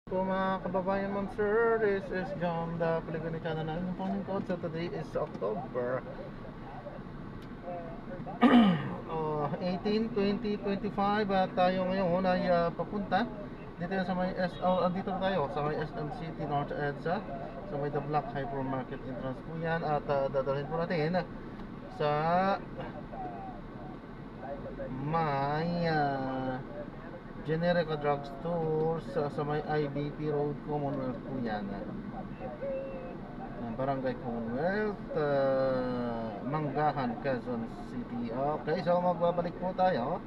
Po mga kababayan, ma'am sir, this is John, the Polygon channel namin. Ang phone code, so today is October 18, 2025 at tayo ngayon ay papunta dito sa may dito tayo sa may SM City North EDSA, sa may The Black Hypermarket entrance po yan at dadalhin po natin sa may Generica Drugstore sa may IBP Road, Commonwealth po yan. Barangay Commonwealth, Manggahan, Quezon City. Okay, so magbabalik po tayo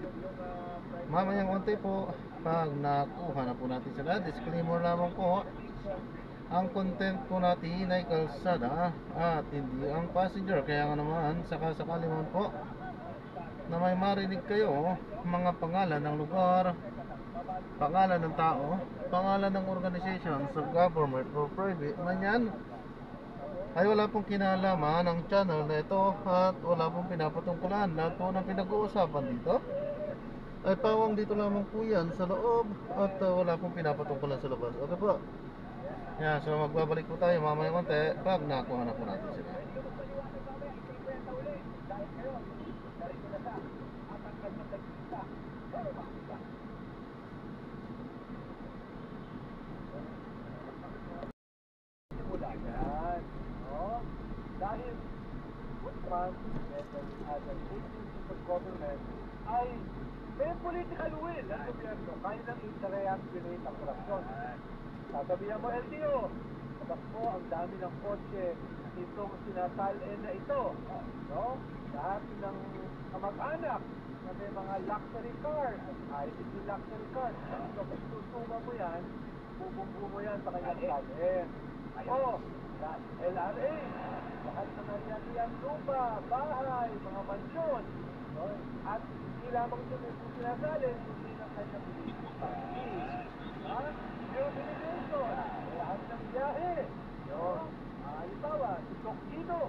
mamayang konti po pag nakuha na po natin sila. Disclaimer lamang po, ang content po natin ay kalsada at hindi ang passenger. Kaya nga naman, sakasakali man po na may marinig kayo mga pangalan ng lugar, pangalan ng tao, pangalan ng organization sa government or private man yan, ay wala pong kinalaman ang channel na ito at wala pong pinapatungkulan. Lahat po ng pinag-uusapan dito ay pawang dito lamang po yan sa loob at wala pong pinapatungkulan sa labas. Okay po? Yan, so magbabalik po tayo mamaya konti pag nakuha na po natin sila. Dahil Guzman, as an agency of government, ay may political will ng gobyerno. Kaya nang i-reactivate ang korupsyon. Sasabihan mo, LTO, sabak mo ang dami ng kotse itong sinasalin na ito. No? Lahat ng kamag-anak na may mga luxury cars, ICT luxury cars. So, kung susuma mo yan, bubunggo mo yan sa kanyang salin. O, LRA, lahat na nangyayang lupa, bahay, mga mansyon, no? At hindi lamang ito yung sinasalin, hindi ng kanyang party. Yung celebration, lahat ng biyahe, no? Halimbawa, si Tokino,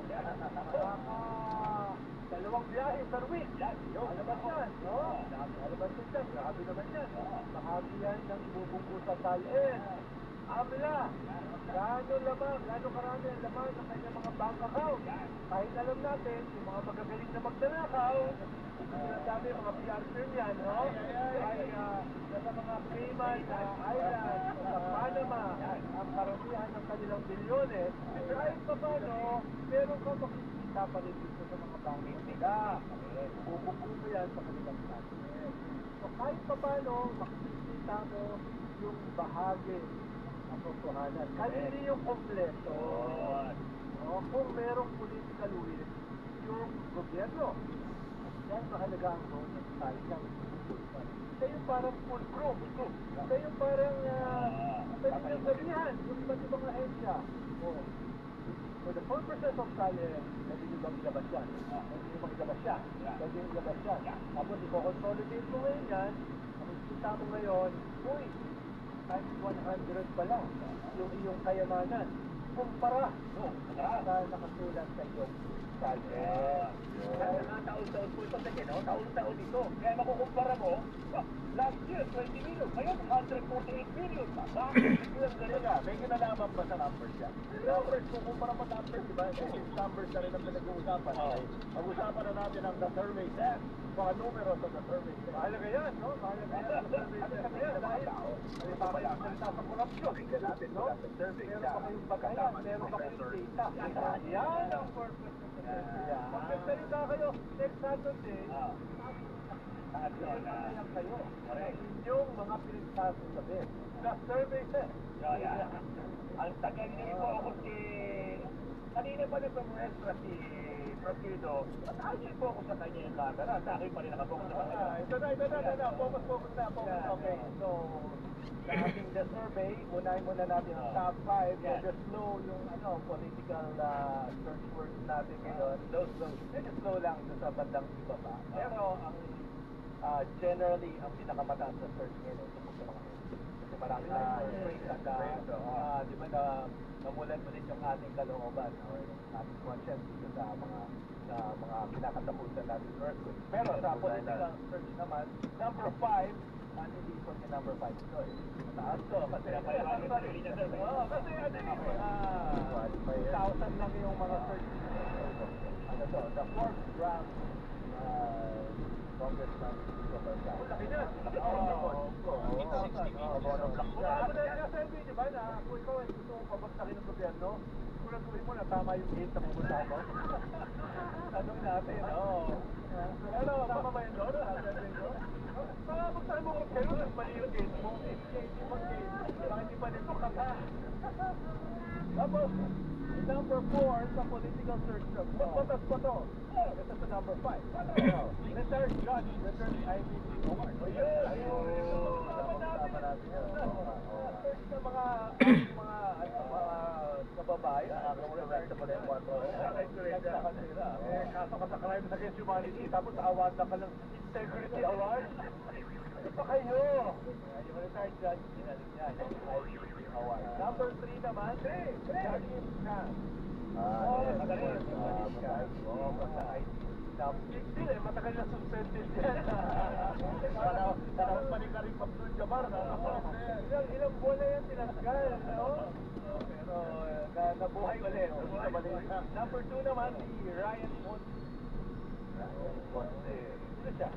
dalawang biyahe per week, alabas yan, no? Alabas yan, grabe naman yan. Bahagi yan ng ibubungko sa salin. Amla, gaano karami ang laman ng kanyang mga bank account. Kahit alam natin, yung mga magagaling na magdanakaw, ang dami mga PR firm yan, no? Ay, nasa mga Cayman Islands, sa Panama, ang karamihan ng kanilang bilyones. Kahit pa paano, meron ka makikita pa rin dito sa mga banking nila. Bubuklo mo yan sa kanilang statement. So kahit pa paano, makikita mo yung bahagi ang totohanan. Kahit hindi yung kompleto. No? Kung merong political will, yung gobyerno, yan mahalaga ang role ng tayo. Ito yung parang fulcrum. Ito yung parang pwede niyang sabihan yung iba't ibang ahensya. For the purposes of talent, pwede nyo bang ilabas yan? Pwede nyo bang ilabas yan? Pwede nyo ilabas yan? Tapos i-consolidate mo ngayon yan, makikita mo ngayon, uy, times 100 pa lang yung iyong kayamanan kumpara sa nakasulat sa iyong talent. Kaya nga taon-taon po ito kasi, no? Taon-taon ito. Kaya makukumpara mo, last year 20 million, ngayon 148 million. Bakit? May kinalaman ba sa numbers yan? Numbers, kukumpara mo numbers, diba? Kasi numbers na rin ang pinag-uusapan. Mag-usapan na natin ang the survey test. Mga numero sa the survey test. Mahalaga yan, no? Mahalaga yan. Ano sabi yan? Dahil para yung salita sa korupsyon. Meron pa kayong bagayan, meron pa kayong data. Yan ang purpose ng survey. Pag nagsalita kayo, next Saturday, yan kayo. Yung mga pinagsasabi. The survey test. Ang tagal niyo po ako kanina pa nagpamuestra si Prokido. At-actually po ako sa kanya yung camera. Sa akin pa rin nakapokus sa kanya. Ito na. Focus na. Okay. So, sa ating the survey, unahin muna natin ang top 5. Medyo slow yung political search words natin ngayon. Medyo slow lang sa bandang iba pa. Pero ang generally, ang pinakamataas na search ngayon ito po sa mga kasi marami na break at di ba namulan ulit yung ating kalooban o yung ating conscience dito sa mga kinakatapusan natin earthquake. Pero sa political search naman, number 5 Ano dito yung number 5 to eh. Mataas to. Kasi kasi ano yung mga 2,000 lang yung mga search. Ano to? The 4th Gram Congressman Vico Gonzales. Laki na. Oo. 8,000. Monoblock siya. Ano na yung sabi, di ba, na kung ikaw ay gusto mong pabagsakin ng gobyerno, siguraduhin mo na tama yung gate na pupunta mo. Tanong natin, oo. Ano, tama ba yun doon? Pagsakin mo kung kayo, mali yung gate mo. Hindi mag-gate. Bakit di pa nito ka pa? Tapos, number 4 sa political search term. Batas pa to. Ito sa number 5. Retired judge, returned IBC award. Search ng mga kababayan. Kaso ka sa crimes against humanity, tapos award na ka ng integrity award. Ano pa kayo? Yung retired judge, ginalik niya. IBC award. Number 3 naman, Shakib Khan. Magaling. Basta IT. Hindi eh, matagal na suspended yan. Parang panikaring Abdul Jabbar. Ilang buwan na yan tinanggal, no? Pero nabuhay ulit. Number 2 naman, si Ryan Ponce. Sino siya?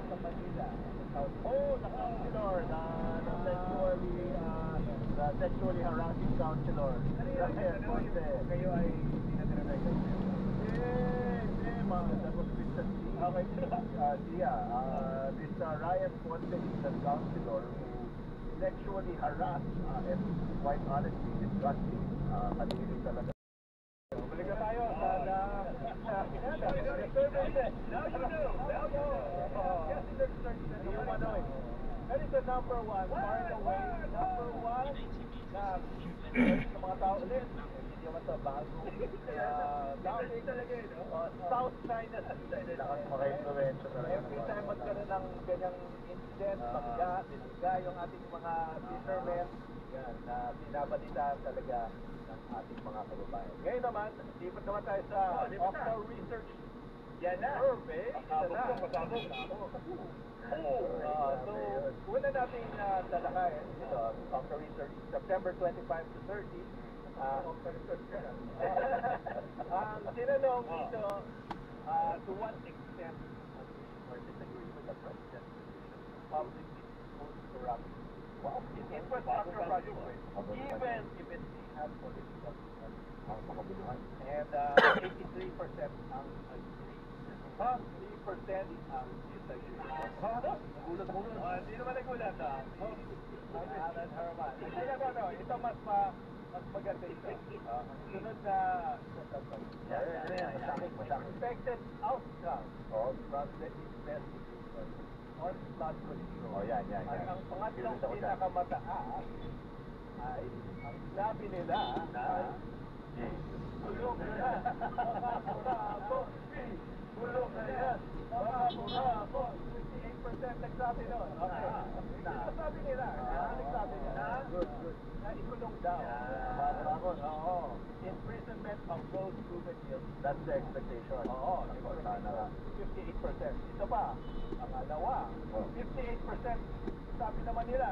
Sa Manila. Oh, the counselor, the sexually harassing counselor. Kayo ay pinag-record. That was Christian C. Okay, this Ryan Ponce is the counselor who sexually harassed and quite honestly disgusting. Kanili talaga. Balik na tayo sa that is the number 1, far and away, number 1 na sa mga tao ulit. Hindi naman ito bago. South China Sea. Maka-influensya talaga. Every time magkaroon ng ganyang incident, pagka yung ating mga fishermen, yan, na binabalitaan talaga ng ating mga kababayan. Ngayon naman, lipat naman tayo sa offshore research. Yan na. Survey. So, una natin talakayin ito, offshore research, September 25 to 30. Ang tinanong dito, to what extent or disagree with the president public exposed corrupt infrastructure project, even if it has political and 83% ang agree. 3% ang disagree. Gulat. Hindi naman nagulat. Ito mas maganda ito. Sunod na expected outcome from the investigation on flood control. Ang pangatlong pinakamataas ay ang sabi nila ay bulok na yan, mga burako, bulok na yan, mga burako. 58% nagsabi nun. Okay. Ito sabi nila. Nagsabi nila. Good. Na ikulong daw. Oo. Imprisonment of those proven guilty. That's the expectation. Oo. 58%. Ito pa. Pangalawa. 58%. Sabi naman nila.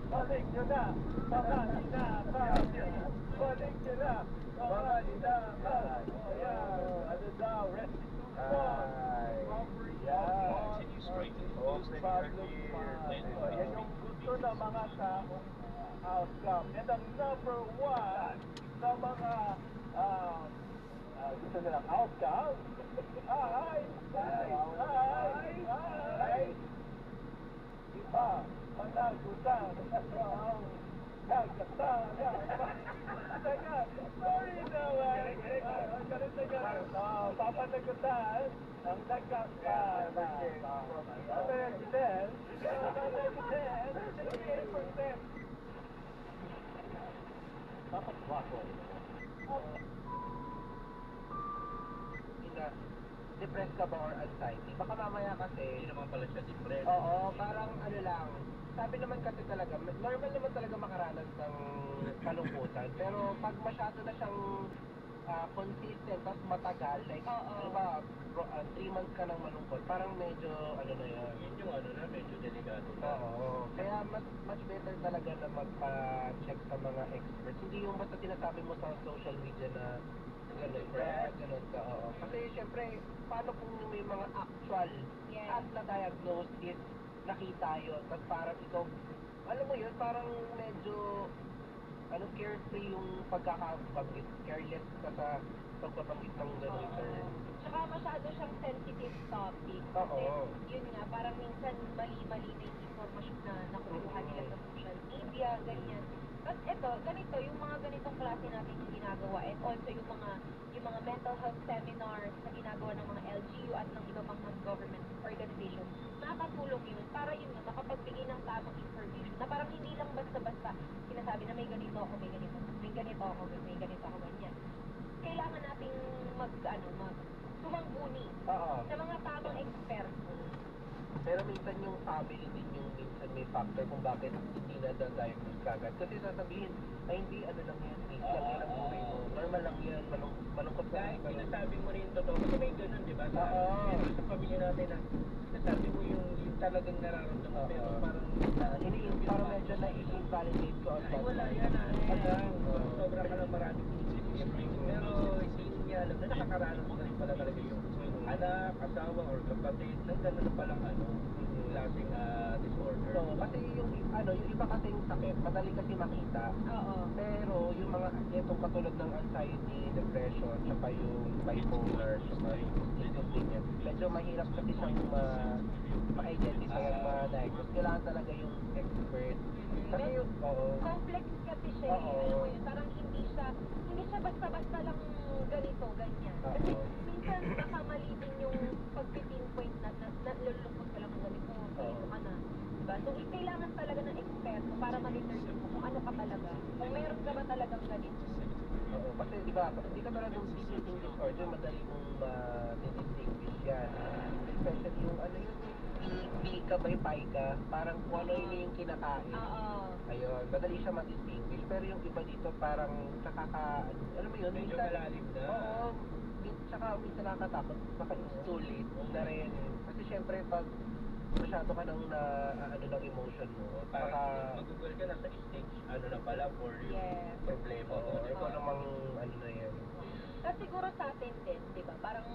Balik nyo na. Baka hinakasi. Balik nyo na. Baka hinakasi. O yan. Ano daw? Restitution. Recovery. Yan. Yan yung gusto ng mga taong outcome. And ang number 1 sa mga gusto nilang outcome ay iba panagutan ang kagatayan. Teka, sorry naman. Papanagutan ang kagatayan. Papanagutan 68%. Dapat wako. Depressed ka ba or anxiety? Baka mamaya kasi... Hindi naman pala siya depressed. Oo, parang ano lang, sabi naman kasi talaga, normal naman talaga makaranas ng kalungkutan. Pero pag masyado na siyang consistent, tapos matagal, like, Oo. ano ba, 3 months ka nang malungkot, parang medyo, ano na yan. Yun yung ano na, medyo delikado na. Oo. Kaya much better talaga na magpa-check sa mga experts. Hindi yung basta sinasabi mo sa social media na gano'n ka, gano'n ka, oo. Kasi syempre, paano kung may mga actual Yes. at na-diagnose is nakita yun. Tapos parang ikaw, alam mo yun, parang medyo carefree yung pagkakabanggit, careless ka sa pagbabanggit ng gano'n term. Tsaka masyado siyang sensitive topic. Kasi Oo. yun nga, parang minsan mali-mali na yung information na nakukuha nila sa social media, ganyan. Tapos ito, ganito, yung mga ganitong klase natin yung ginagawa and also yung mga mental health seminars na ginagawa ng mga LGU at ng iba pang non-government organizations, nakakatulong yun para yun nga, makapagbigay ng tamang information na parang hindi lang basta-basta sinasabi na may ganito ako, may ganito ako, may ganito ako, ganyan. Kailangan nating sumangguni Oo. sa mga tamang eksperto. Pero minsan yung family din yung minsan may factor kung bakit hindi na-diagnose kagad. Kasi sasabihin, ay hindi, ano lang yan, phase lang yan ang buhay mo. Normal lang yan, malungkot ka Kahit pero sinasabi mo rin totoo, kasi may ganun, di ba? Oo. Sa pamilya natin na sinasabi mo yung talagang nararamdaman, pero Oo. parang parang medyo na-invalidate ko on ay that. wala yan hanggang Oo. sobra ka ng maraming isip. Pero hindi niya alam na nakakaranas na rin pala talaga yung anak, asawa, or kapatid ng ganun na palang klaseng disorder. So, kasi yung iba kasing sakit, madali kasi makita. Oo. Pero yung mga itong katulad ng anxiety, depression, tsaka yung bipolar, tsaka yung schizophrenia, medyo mahirap kasi siyang ma-identify at ma-diagnose. Kailangan talaga yung expert. Kasi yung, Complex kasi siya, Oo. alam mo yun, parang hindi siya basta-basta lang ganito, ganyan. Kasi Oo. minsan nakamali din yung pag-pinpoint na nalulungkot ka lang ng ganito, ganito ka na. Diba? So, kailangan talaga ng eksperto para ma-determine mo kung ano ka talaga. Kung meron ka ba talagang ganito. Oo, kasi di ba, hindi ka talagang eating disorder, madali mong ma-distinguish yan. Especially yung pika by paika, parang kung ano yun yung kinakain. Oo. Ayun, madali siya ma-distinguish. Pero yung iba dito parang alam mo yun, Medyo minsan, malalim na. Oo, tsaka minsan nakakatakot, baka it's too late na rin. Kasi syempre pag masyado ka nang ng emotion mo, Parang baka mag-google ka na sa stage, na pala for yung Yes. problema mo. Oo, ikaw namang na yan. Tapos siguro sa atin din, di ba? Parang,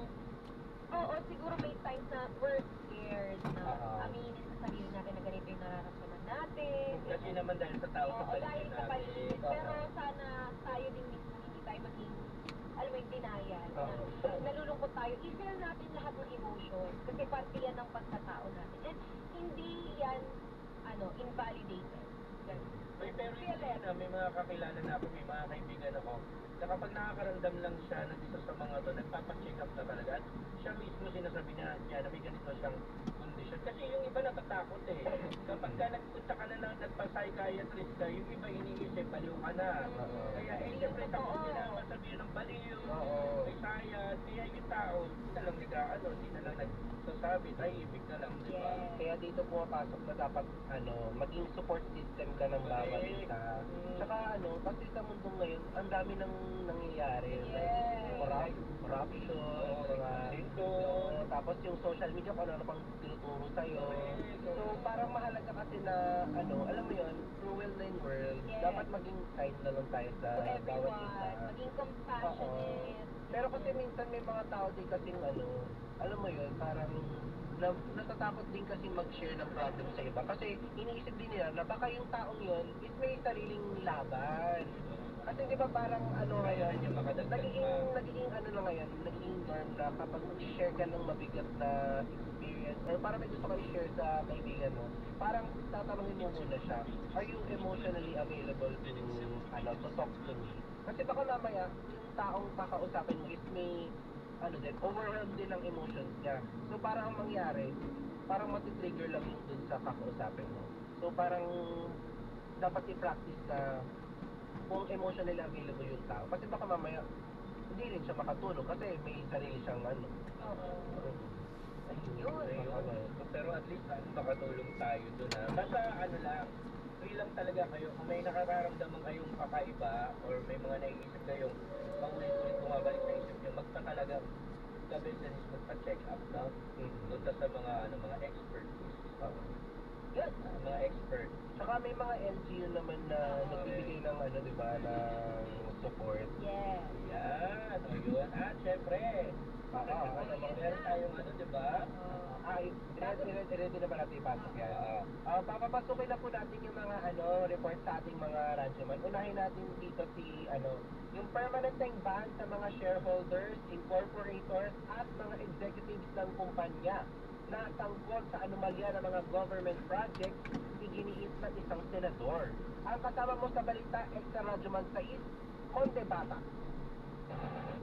oo, siguro may times na we're scared na Oo. aminin sa sarili natin na ganito yung nararamdaman natin. Kasi naman dahil sa tao sa Oo, dahil paligid sa natin. paligid. Oo. Pero sana tayo din mismo hindi tayo maging, alam mo yung denial. Oo. Na nalulungkot tayo. I-feel natin lahat ng emotions. Kasi parte yan ng pagkatao natin. And hindi yan, invalidated. Ganun. Pero yun na, may mga kakilala na ako, may mga kaibigan ako, na kapag nakakaramdam lang siya ng isa sa mga to, nagpapacheck up na talaga. At siya mismo sinasabi niya na may ganito siyang kondisyon. Kasi yung iba natatakot eh. Kapag ka nagpunta ka na ng nagpa-psychiatrist ka, yung iba iniisip, baliw ka na. Oo. Kaya siyempre takot nila masabihin ng baliw, Oo. may sayad. Kaya yung tao, hindi na lang hindi na lang nagsasabi, tahimik na lang, di ba? Yes. Kaya dito pumapasok na dapat maging support system ka ng bawat isa. Tsaka kasi sa mundo ngayon, ang dami nang nangyayari. Yes. Like corruption, mga tapos yung social media kung ano pang tinuturo sa'yo. So parang mahalaga kasi na alam mo yun, cruel na yung world. Yes. Dapat maging kind na lang tayo sa To bawat everyone, isa. maging compassionate. Pero kasi minsan may mga tao din kasing alam mo yun, parang natatakot din kasi mag-share ng problem sa iba. Kasi iniisip din nila na baka yung taong yun is may sariling laban. Kasi di ba parang ngayon, Kaya makadagdag nagiging na ngayon, nagiging norm na kapag mag-share ka ng mabigat na experience or parang may gusto ka i-share sa kaibigan mo, parang tatanungin mo muna siya, are you emotionally available to talk to me? Kasi baka mamaya, yung taong kakausapin mo is may overwhelmed din ang emotions niya. So parang ang mangyari, parang matitrigger lang yung dun sa kakausapin mo. So parang dapat i-practice na kung emotionally available yung tao. Kasi baka mamaya, hindi rin siya makatulog kasi may sarili siyang Oo. Yun. Ayun. Pero at least makatulong tayo doon ha. Basta ano lang, free lang talaga kayo. Kung may nakararamdaman kayong kakaiba or may mga naiisip kayong paulit-ulit bumabalik sa isip nyo, magpatalaga the best is magpa-check up na. Punta sa mga expertise. Yun. Mga expert. Tsaka may mga LGU naman na nagbibigay ng di ba, ng support. Yes. Yan, o yun. At syempre, meron tayong di ba? Ready na ba natin ipasok yan? Papapasukin na po natin yung mga report sa ating mga radyoman. Unahin natin dito yung permanenteng ban sa mga shareholders, incorporators, at mga executives ng kumpanya na tangkol sa anomalya ng mga government projects iginiit ng isang senador. Ang kasama mo sa balita, Extra Radyoman 6, Conde Bata.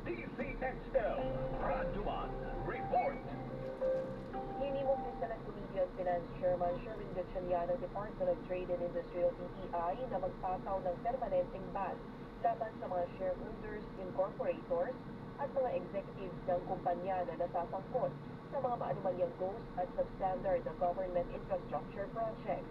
DCXL Radyoman Report. Hinimok ni Senate Committee on Finance Chairman Sherwin Gatchalian ng Department of Trade and Industry o DTI na magpataw ng permanenteng ban laban sa mga shareholders, incorporators at mga executives ng kumpanya na nasasangkot sa mga maanumalyang ghost at substandard na government infrastructure projects.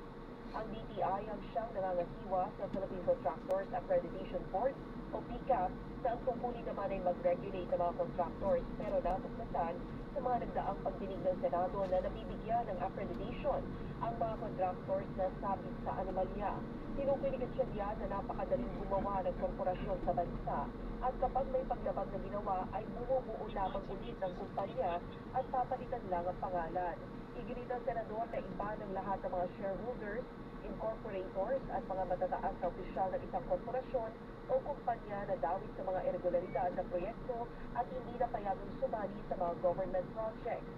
Ang DTI ang siyang nangangasiwa sa Philippine Contractors Accreditation Board o PCAP na ang tungkulin naman ay mag-regulate ng mga contractors pero natuklasan sa mga nagdaang pagdinig ng Senado na nabibigyan ng accreditation ang mga contractors na sabit sa anomalya. Tinukoy ni Gatchalian na napakadaling gumawa ng korporasyon sa bansa at kapag may paglabag na ginawa ay bumubuo lamang ulit ng kumpanya at papalitan lang ang pangalan. Iginit ng Senador na iba ng lahat ng mga shareholders, incorporators at mga matataas na opisyal ng isang korporasyon o kumpanya na dawit sa mga irregularidad na proyekto at hindi na payagang sumali sa mga government projects.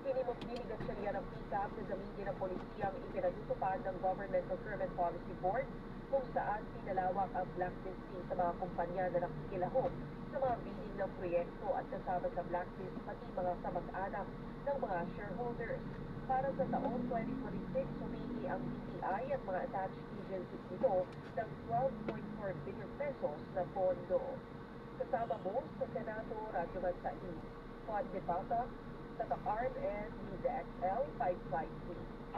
Tinimok din ni Gatchalian ng PCAP na gamitin ng polisiyang ipinagtutupad ng Government Procurement Policy Board kung saan pinalawak ang blacklisting sa mga kumpanya na nakikilahok sa mga bidding ng proyekto at kasama sa blacklist pati mga kamag-anak ng mga shareholders. Para sa taong 2026, humingi ang DTI at mga attached agencies nito ng 12.4 billion pesos na pondo. Kasama mo sa Senado, Radyoman sa Juan de Bata, Tatak RMN, DZXL 553.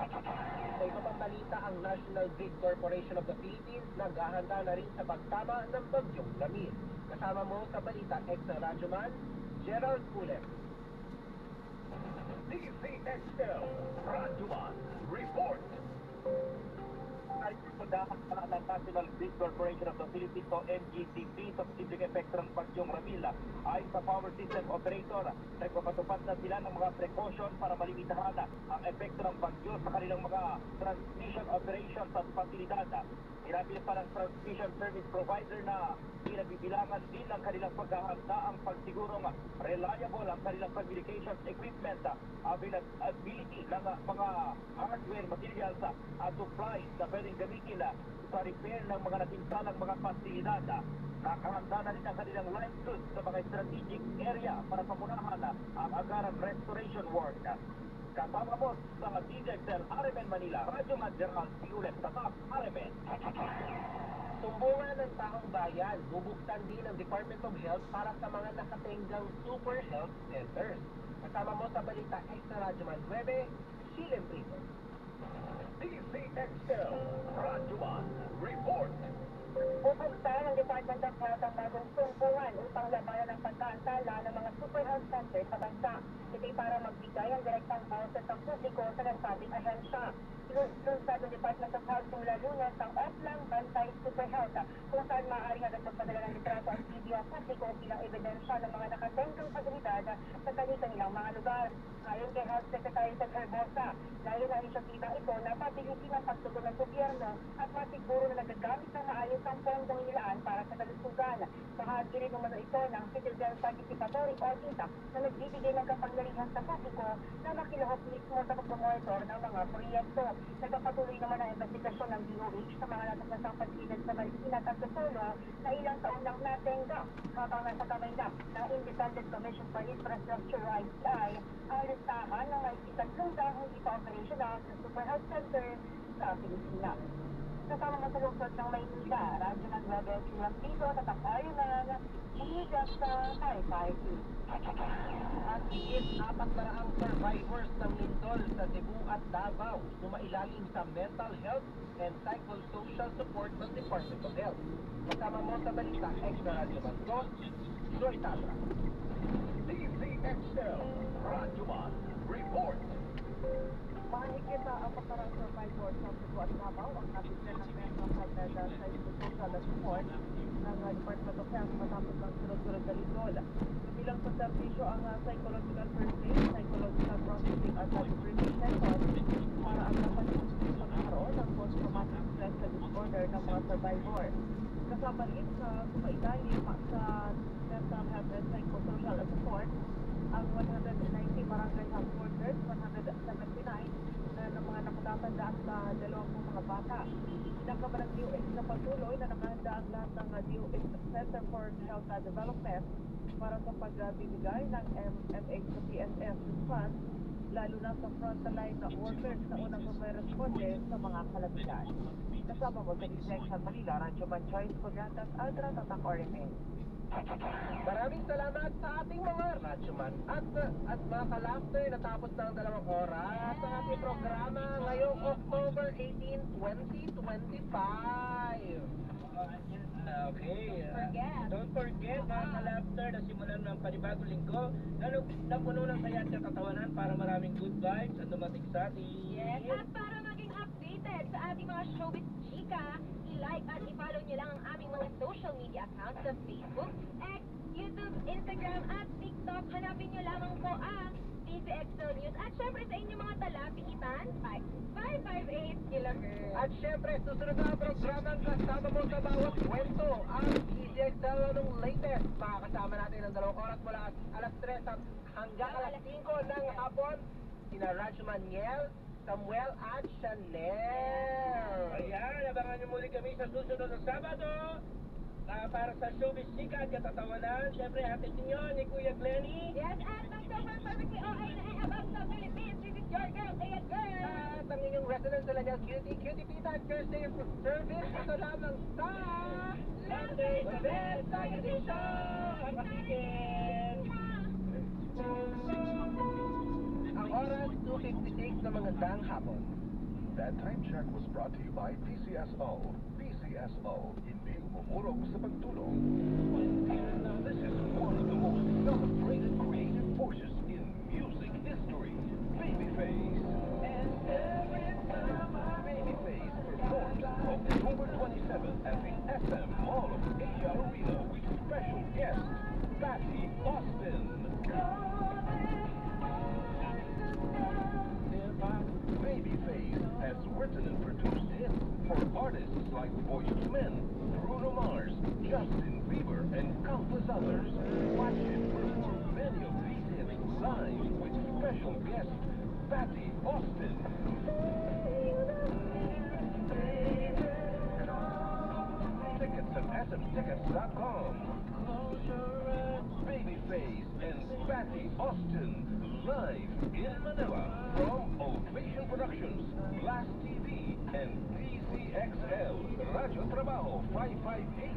Sa iba pang balita, ang National Grid Corporation of the Philippines naghahanda na rin sa pagtama ng bagyong Ramil. Kasama mo sa balita, Extra Radyoman, Gerald Pulem. DCXL Radyoman Report. Ay pagdahan pa ng National Grid Corporation of the Philippines o NGCP sa posibleng epekto ng bagyong Ramil. Ayon sa Power System Operator, nagpapatupad na sila ng mga precaution para malimitahan ang epekto ng bagyo sa kanilang mga transmission operations at pasilidad. Inabil pa ng transmission service provider na pinagbibilangan din ng kanilang paghahanda ang pagsigurong reliable ang kanilang communications equipment, availability ng mga hardware materials at supplies na pwedeng gamitin sa repair ng mga natinsalang mga pasilidad. Nakahanda na rin ang kanilang line crews sa mga strategic area para pamunahan ang agarang restoration work. Kasama mo sa DZXL RMN Manila, Radyo General Piulet Tatak RMN. Sumbungan ng taong bayan, bubuksan din ng Department of Health para sa mga nakatenggang super health centers. Kasama mo sa balita, Extra Radyoman 9, Silem Prito. DCXL Radyoman Report. Pupunta ng Department of Health ang bagong sumbungan upang labanan ang pagkaantala ng mga super health centers sa bansa. Ito'y para magbigay ang direktang boses ng publiko sa nasabing ahensya. Lunsad ng Department of Health simula Lunes ang Offline Bantay Super Health kung saan maaaring agad magpadala ng litrato at video ang publiko bilang ebidensya ng mga nakatengkang pasilidad sa kanilang mga lugar. Ayon kay Health Secretary Ted Herbosa, layo na inisyatiba ito na pabilisin ang pagtugon ng gobyerno at masiguro na nagagamit ng maayos ang pondong nilaan para sa kalusugan. Bahagi rin naman ito ng Citizen Participatory Audit na nagbibigay ng kapangyarihan sa publiko na makilahok mismo sa pagmonitor ng mga proyekto. Nagpapatuloy naman ang investigasyon ng DOH sa mga nataklasang pasilid sa Marikina at Solo na ilang taon lang natenga. Habang nasa kamay na ng Independent Commission for Infrastructure o ICI ang listahan ng may 3 hindi pa operational sa Super Health Center sa Pilipinas. Kasama mo sa lungsod ng Maynila, radyo ng Rebel Silang dito, tatakbayan ng Ligas sa Taytay. At higit 400 survivors ng lindol sa Cebu at Davao sumailalim sa mental health and psychosocial support ng Department of Health. Kasama mo sa balita, Extra Radio Mandos, Joy Tatra. DZXL, Radyoman, Report. Mahigit sa 400 survivors sa Cebu at Davao ang nabigyan ng mental health and psychosocial support ng Department of Health matapos ng sunod-sunod na lindol. Bilang sa serbisyo ang psychological first aid, psychological processing at rehabilitation para ang pagkakaroon ng post-traumatic stress disorder ng mga survivor. Kasama rin sa sumailalim sa mental health and psychosocial support ang 190 barangay health workers, 179 ng mga nakatatanda at 20 mga bata. Pinaka ng DOH na patuloy na nakahanda ang lahat ng DOH Center for Health and Development para sa pagbibigay ng MMH sa PSS funds, lalo na sa frontline workers na unang responde sa mga kalamitan. Kasama mo sa Disney sa Manila, Rancho Manchoy, Cogantas, Aldra, Tatak, Orime. Maraming salamat sa ating mga radyoman at mga kalafter, natapos na ang 2 oras ang ating programa ngayong October 18, 2025. Okay. Forget. Don't forget mga kalafter na simulan ng panibagong linggo na puno ng saya at katawanan para maraming good vibes ang dumating sa atin. Yes, at para maging updated sa ating mga showbiz chika, i-like at i-follow nyo lang ang aming mga social media accounts sa Facebook, X, YouTube, Instagram at TikTok. Hanapin nyo lamang po ang DZXL News. At syempre sa inyong mga talapitan, 558 kHz. At syempre, susunod na ang programang kasama mo sa bawat kwento ang DZXL nung latest. Makakasama natin ng 2 oras mula alas 3 hanggang alas 5 ng hapon. Sina Rajman Niel, Samuel at Chanel. Ayan, abangan niyo muli kami sa susunod na Sabado para sa showbiz chika at katatawanan. Siyempre, hatid ninyo ni Kuya Glenny. Yes, at ang super perfectly okay na above the Philippines. This is your girl, Ayan Girl. At ang inyong resident sa Lanyas Cutie Pita at Thursday service. Ito lamang sa Sunday, the best Saturday show! Ang weekend! ang oras 2:56 na magandang hapon. That time check was brought to you by PCSO. PCSO, hindi umurong sa pagtulong. This is one of the most celebrated creative forces in music history, Babyface. And every time Babyface performs October 27th at the SM Mall of Asia Arena with special guest Patty Austin. Babyface has written and produced hits for artists like Boyz II Men, Bruno Mars, Justin Bieber, and countless others. Watch him perform many of these hits live with special guest Patty Austin. Tickets at smtickets.com. Babyface and Patty Austin live in Manila from Ovation Productions, Blast TV, and DZXL Radio Trabajo 558.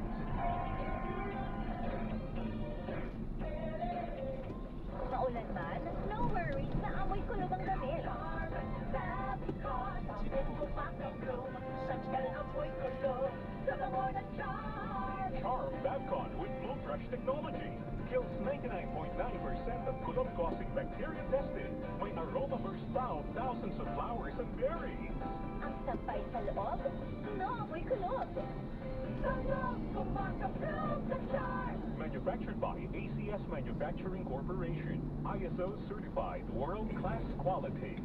Maulan man, no worries, naamoy kulog ang damit. Sabi ko, bakit kumakablong, sandal amoy kulog, sa bango ng charm. Charm Babcon with Bloom Fresh technology. Kills 99.9% of kulog-causing bacteria tested. May aroma burst out thousands of flowers and berries. Ang sampay sa loob, naamoy kulog. Kulog, kumakablong sa charm. Manufactured by ACS Manufacturing Corporation. ISO certified world-class quality.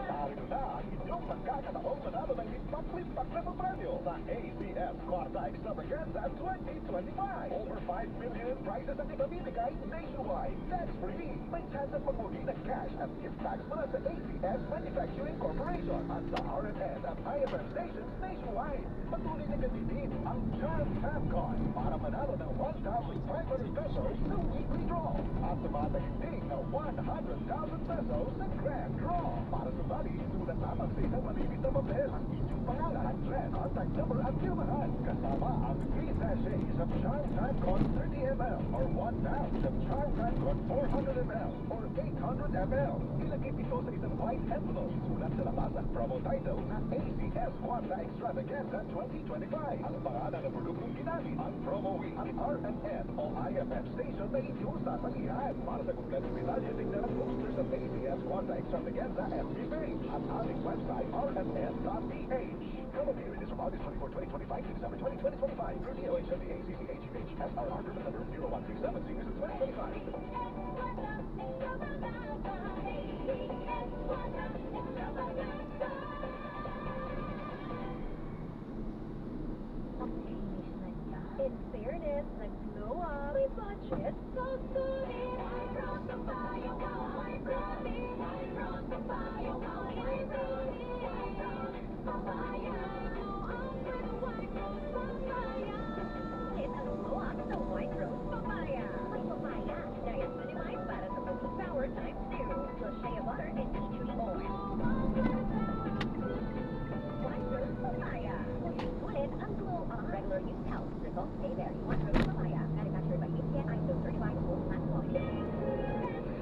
Darla, inyong pagkakataong manalo ng lipat-lipat na premyo sa ACS Kwarta Extravaganza 2025. Over 5 million in prizes ang ipamimigay nationwide. Tax free. May chance at magmugi ng cash at gift tax mula sa ACS Manufacturing Corporation at sa RMN at IFM stations nationwide. Patuloy na gamitin ang Charm Famcon para manalo ng 1,500 pesos sa weekly draw at tumataginting na 100,000 pesos sa grand draw. Para sa bali, sulat lamang sa isang malinis na papel ang inyong pangalan, address, contact number at firmahan. Kasama ang 3 sachets of Charm Famcon 30 ml or 1 pound of Charm Famcon 400 ml or 800 ml. Ilagay ito sa isang white envelope. Sulat sa labas ang promo title na ACS Kwarta Extravaganza 2025. Ang pangalan ng produktong ginamit, ang promo week, ang RMN o IFM station na inyong sasalihan. Para sa kompletong detalye, tingnan ang posters ng ACS Kwarta Extravaganza FB page at aming website rmn.ph. Promo period is from August 24, 2025 to December 20, 2025 through DOH of the ACCHUH. SRR permit number 0137 series of 2025. In fairness, nag-glow up. May budget. Susunin. I brought the fire. I brought it. I brought the fire. I brought it. I brought papaya. Glow up with a white rose papaya. It's a glow up sa white rose papaya. May papaya. Diet minimize para sa protein power times 2. Plus shea butter and tea tree oil. White rose papaya. Ulit ang glow up. Regular use health. Results stay very. White rose papaya. Manufactured by ACN ISO certified full plant quality.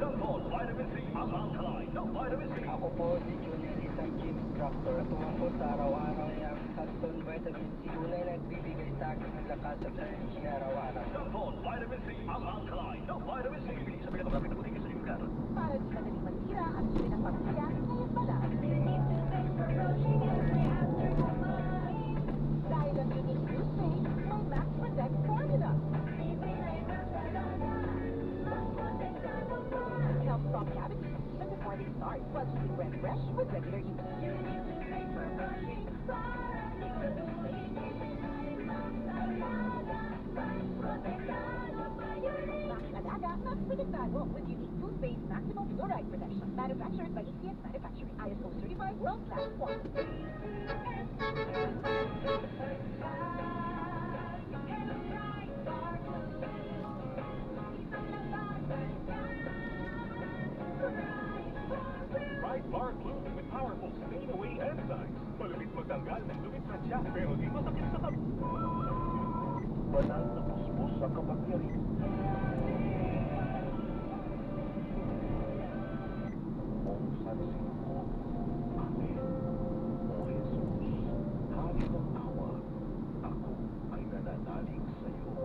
Sunball Vitamin C ang alkaline ng Vitamin C. Ako po si Junior, isang gym instructor. Natuwa po sa araw-araw yung Sunstone Vitamin C. Tunay nagbibigay sa akin ng lakas at energy araw-araw. Sunball Vitamin C ang alkaline ng Vitamin C. Bili sa pinakamalapit na butik sa inyong lugar. Para di madaling masira at sulit ang pamilya, ngayon pala. Dahil ang unique toothpaste, may Max Protect formula. Helps stop cavities even before they start, while keeping breath fresh with regular use. Max Alaga, Max Protektado with unique toothpaste maximum fluoride protection. Manufactured by ACS Manufacturing, ISO certified world-class quality. Bright Bar Glue with powerful stain-away enzymes. Malupit magtanggal ng lumit na tiyak pero di masakit sa tabi. Banal na puspus sa kapangyarihan. Kung sansin ko, Amen. O Jesus, hari ng awa, ako ay nananalig sa iyo.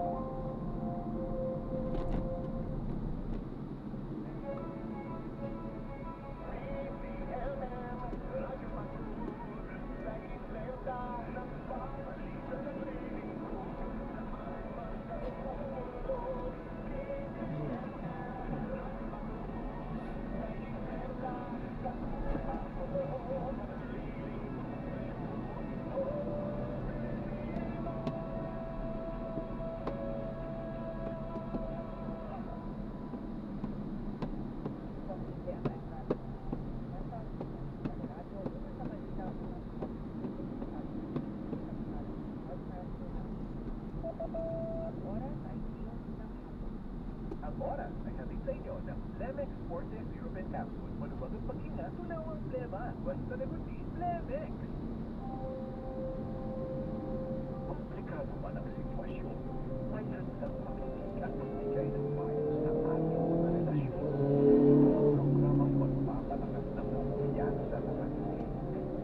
Ang oras ay hatid sa inyo ng Flemex Forte European Capsule. Maluwag ang paghinga, tunaw ang plema. Basta nagutin, Flemex! Komplikado man ang sitwasyon, may handang makinig at magbigay ng payo sa ating mga relasyon. Programang magpapalakas ng kumpiyansa sa sarili.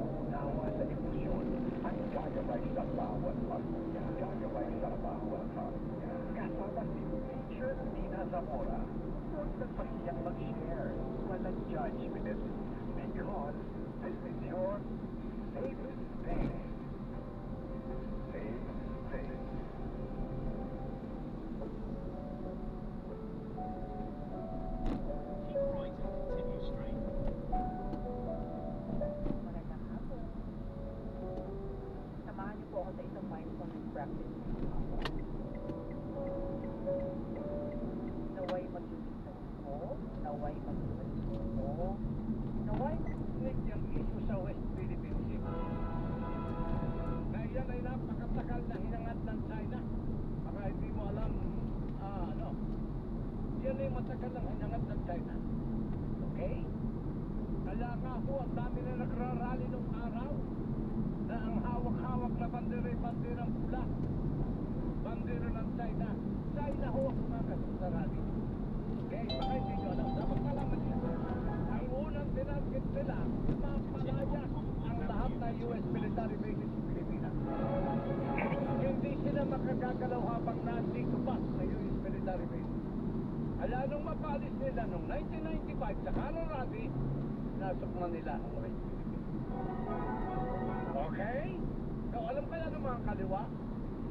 Unawa sa emosyon at gagabay sa bawat pagkuya. Gagabay sa bawat pagkuya. Kasama si Teacher Tina Zamora. Huwag nagpahiyang mag-share. Walang judgment. Because this is your safe space. Safe space. Magandang hapon. practice. Naway magsusunod mo, naway magsusunod mo, naway magsusunod yung issue sa West Philippine Sea. Na yan ay napakatagal na hinangad ng China. Baka hindi mo alam, yan ay matagal ng hinangad ng China. Okay? Kaya nga ho, ang dami na nagrarally nung araw na ang hawak-hawak na bandera ay banderang pula. Bandera ng China. China ho ang sumagat sa rally. Okay, baka hindi nyo alam. Dapat malaman niya. Ang unang tinarget nila, mapalaya ang lahat na US military bases sa Pilipinas. Hindi sila makagagalaw habang nandito pa sa US military bases. Kaya nung mapalis nila noong 1995 sa Cannon Rally, nasok na nila ang West Philippines. Okay? So alam kaya ng mga kaliwa,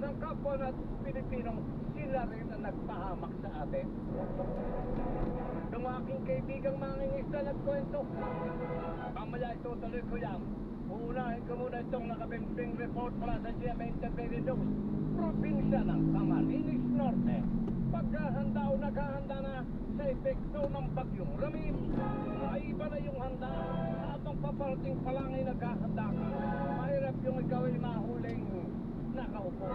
ng kapwa na Pilipinong sila rin ang nagpahamak sa atin. Yung aking kaibigang mangingisda nagkwento. Mamaya itutuloy ko yan. Uunahin ko muna itong nakabimbing report mula sa GMA Integrated News. Probinsya ng Camarines Norte. Pagkahanda o naghahanda na sa epekto ng bagyong Ramil. Ay iba na yung handa. Habang paparating pa lang ay naghahanda ka. Mahirap yung ikaw ay mahuling nakaupo.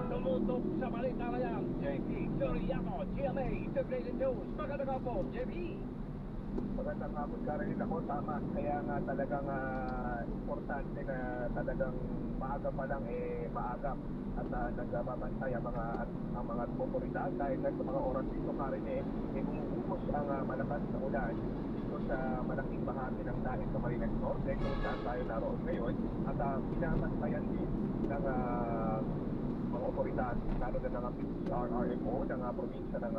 Tumutok sa balita na yan, JP Soriano, GMA Integrated News. Magandang hapon, JP. Magandang hapon ka rin ako, tama. Kaya nga talagang importante na talagang maaga pa lang maagap at nagbabantay ang mga otoridad dahil sa mga oras dito ka rin bumubuhos ang malakas na ulan dito sa malaking bahagi ng dahil sa Camarines Norte kung saan tayo naroon ngayon at pinabantayan din ng mga otoridad lalo na ng PCRRMO ng probinsya ng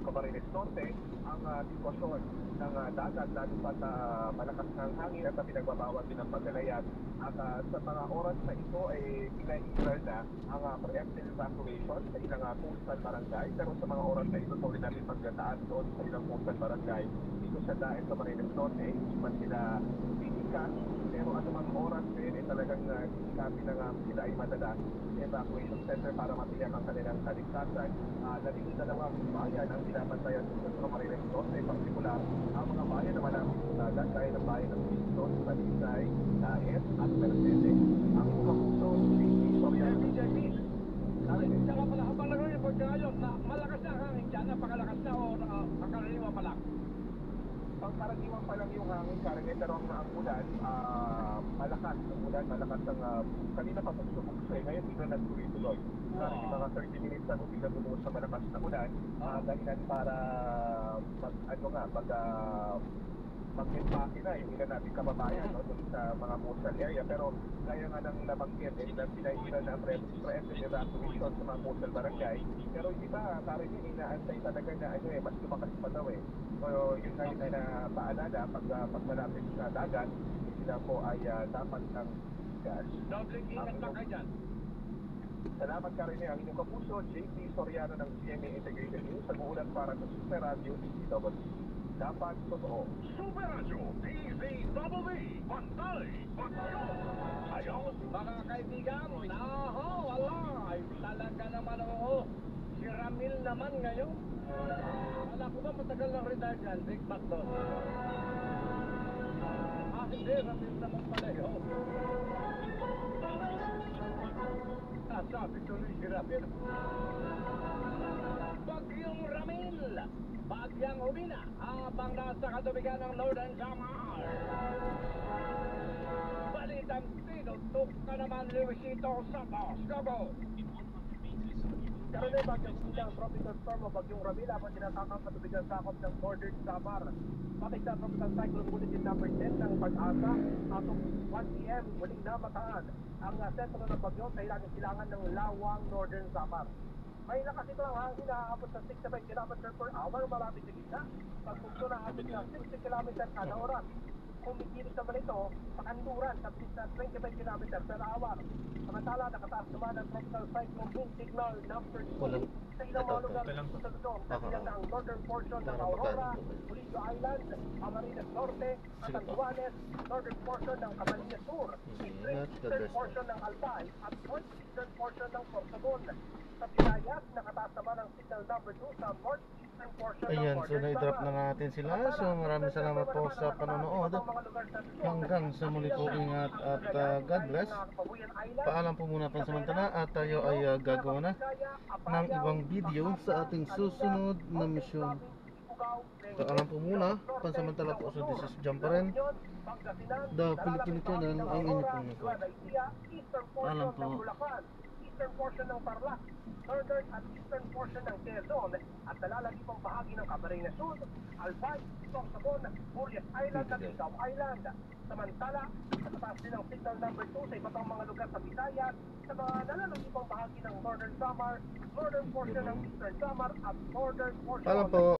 Camarines Norte ang sitwasyon ng dagat lalo pa sa malakas ng hangin at pinagbabawal din ang paglalayag at sa mga oras na ito ay pinairal na ang preemptive evacuation sa ilang coastal barangay pero sa mga oras na ito tuloy natin pagdataan doon sa ilang coastal barangay dito sa dahil sa Camarines Norte hindi man sila titikas pero anumang oras din talagang sinabi na nga sila ay madala sa evacuation center para matiyak ang kanilang kaligtasan. Naging dalawang bayan ang binabantayan sa Camarines Norte, partikular ang mga bayan na malapit sa dagat dahil ang bayan ng Quezon, Balisay, Daet at Mercedes. Ang kapuso, Soriano. Saka pala habang nag-report ka ngayon na malakas na ang hangin dyan, napakalakas na o nakaraniwa pa lang? Pangkaraniwan pa lang yung hangin karne pero ang ulan malakas ang ulan malakas ang kanina pa pagsubok ngayon dito nagtuloy-tuloy karne mga 30 minutes na bigla bumuhos sa malakas na ulan dahilan para mag-impake na yung ilan natin kababayan doon sa mga coastal area pero gaya nga ng nabanggit pinailan na ang preemptive evacuation sa mga coastal barangay pero yung iba karne inaantay talaga na mas lumakas pa daw so yun na paalala pag malapit sa dagat sila po ay dapat ng gas. Dobling ingat na kayo dyan. Salamat ka rin ang inyong kapuso JP Soriano ng GMA Integrated News sa uulat para sa Super Radio DCW. Dapat totoo. Super Radio, DZWB, Pantay, Bagyo. Ayaw. Mga kaibigan, wala. Ay talaga naman si Ramil naman ngayon. Wala ko ba matagal na rin dyan, Big Mac doon? Hindi, Ramil naman pala yun. Sabi tuloy si Ramil. Bagyong Ramil, bagyang humina, habang nasa katubigan ng Northern Samar. Balitang tinutok ka naman, Luisito Santos. Go! Karane bagyong silang tropical storm o bagyong Ramil habang tinatakang katubigan sakop ng Northern Samar. Patik sa Tropical Cyclone Bulletin number 10 ng Pag-asa atong 1 p.m. muling namataan ang sentro ng bagyo sa ilagang silangan ng Lawang, Northern Samar. May lakas ito ang hangin na aabot sa 65 km per hour malapit sa gitna. Pagpugso na abot sa 60 km kada oras. kumikilos naman ito sa kanluran sa 25 km per hour. Samantala, nakataas naman ang tropical cyclone wind signal number 2 Walang- sa ilang mga ito. lugar sa Luzon, kabilang Aha. ang northern portion ng Parang Aurora, pagkain po. Pulido Island, Camarines Norte, Sige po. Catanduanes, northern portion ng Camarines Sur, Ingat, God eastern bless. portion ng Albay, at northeastern portion ng Sorsogon. Sa Visayas, nakataas naman ang signal number 2 sa northeastern portion ng Ayan, so Northern na-drop Samar. na natin sila. So maraming salamat po sa panonood. Hanggang sa muli po, ingat at God bless. Paalam po muna pansamantala at tayo ay gagawa na ng ibang video sa ating susunod na misyon. Paalam po muna pansamantala po. So this is Jump pa rin, The Filipino Channel, ang inyo pong nagkot. Paalam po. Eastern portion ng Tarlac, northern at eastern portion ng Quezon, at nalalagipang bahagi ng Camarines Sur, Albay, Sorsogon, Murias Island at Rizal Island. Samantala, nakataas din ang signal number 2 sa iba't ibang mga lugar sa Visayas, sa mga nalalagipang bahagi ng Northern Samar, northern portion ng Eastern Samar at northern portion Paalam po.